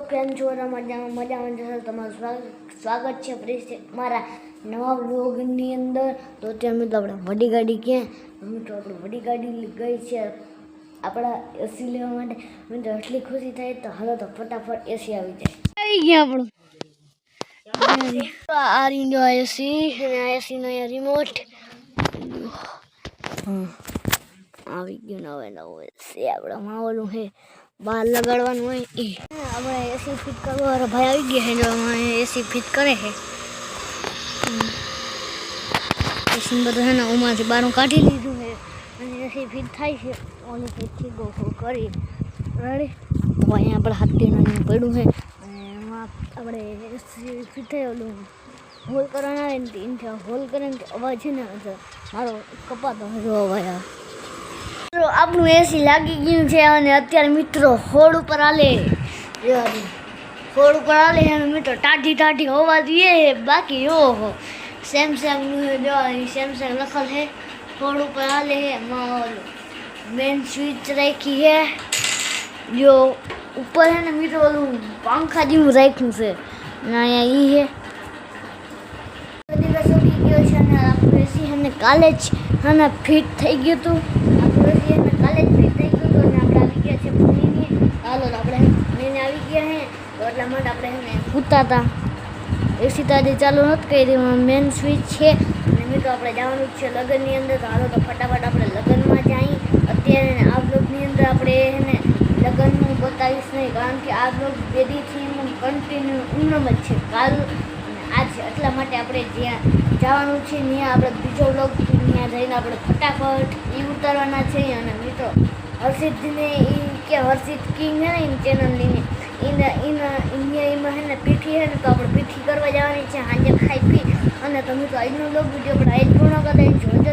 કેમ છો? મજામાં જશો. તમારું સ્વાગત છે ફરી મારા નવા વ્લોગની અંદર. તો ત્યાં મિત્રો આપણે વડી ગાડી ક્યાં મિત્રો આપણે વડી ગાડી ગઈ છે આપણા એસી લેવા માટે. મિત્રો એટલી ખુશી થાય તો હાલો તો ફટાફટ એસી આવી જાય. આવી ગયા આપણું આ રીંડો એસી અને આ એસીનો રિમોટ આવી ગયું. નવો એસી આપણા માહોલું છે બહાર લગાડવાનું હોય એ આપણે એસી ફિટ કરવા વાળા ભાઈ આવી ગયા છે. જો એસી ફિટ કરે છે. એસી બધું છે ને ઉમાંથી બહાર કાઢી લીધું છે અને એસી ફિટ થાય છે. ઓલી ફિટથી ગોખો કરી રેડી. તો અહીંયા આપણે હાથીનું પડ્યું છે અને એમાં આપણે એસી ફિટ થાય ઓલું હોલ કરવાના આવે ને એનાથી હોલ કરે ને અવાજ છે ને મારો કપાતો જો અવાજ આવે. આપણું એસી લાગી ગયું છે અને અત્યારે મિત્રો હોડ ઉપર હાલે અને મિત્રો ટાઢી હોવા જોઈએ. બાકી ઓહો સેમસંગનું જો સેમસંગ લખલ છે હોડ ઉપર હાલે છે. એમાં મેન સ્વિચ રાખી છે જો ઉપર છે ને મિત્રો ઓલું પંખા જેવું રાખ્યું છે અને અહીંયા એ છે ગયો છે અને આપણું એસી છે કાલે જ ફિટ થઈ ગયું હતું. કાલે જ ફિટ થઈ ગયું હતું અને આપણે આવી ગયા છે મમ્મીને. હાલો આપણે મમ્મીને આવી ગયા છે તો એટલા માટે આપણે એને પૂછતા હતા. એસી તાજી ચાલુ નથી કરી મેન સ્વિચ છે અને મિત્રો આપણે જવાનું જ છે લગ્નની અંદર. તો હાલો તો ફટાફટ આપણે લગ્નમાં જઈએ. અત્યારે આ બ્લોગની અંદર આપણે એને લગ્નનું બતાવીશ નહીં કારણ કે આ બ્લોગ બેદીથી કન્ટિન્યુ ઉન્નમ જ છે કાલ આજ. એટલા માટે આપણે જ્યાં જવાનું છે ત્યાં આપણે બીજો બ્લોગ ત્યાં જઈને આપણે ફટાફટ એ ઉતારવાના છે. અને મિત્રો હર્ષિતને એ કે હર્ષિત કિંગ છે ને એની ચેનલ લઈને એમાં છે ને પીઠી છે ને તો આપણે પીઠી કરવા જવાની છે સાંજે ખાઈ પી. અને તો મિત્રો આજનો બ્લોગ વિડીયો આપણે આજ પૂર્ણ કરી જોજો.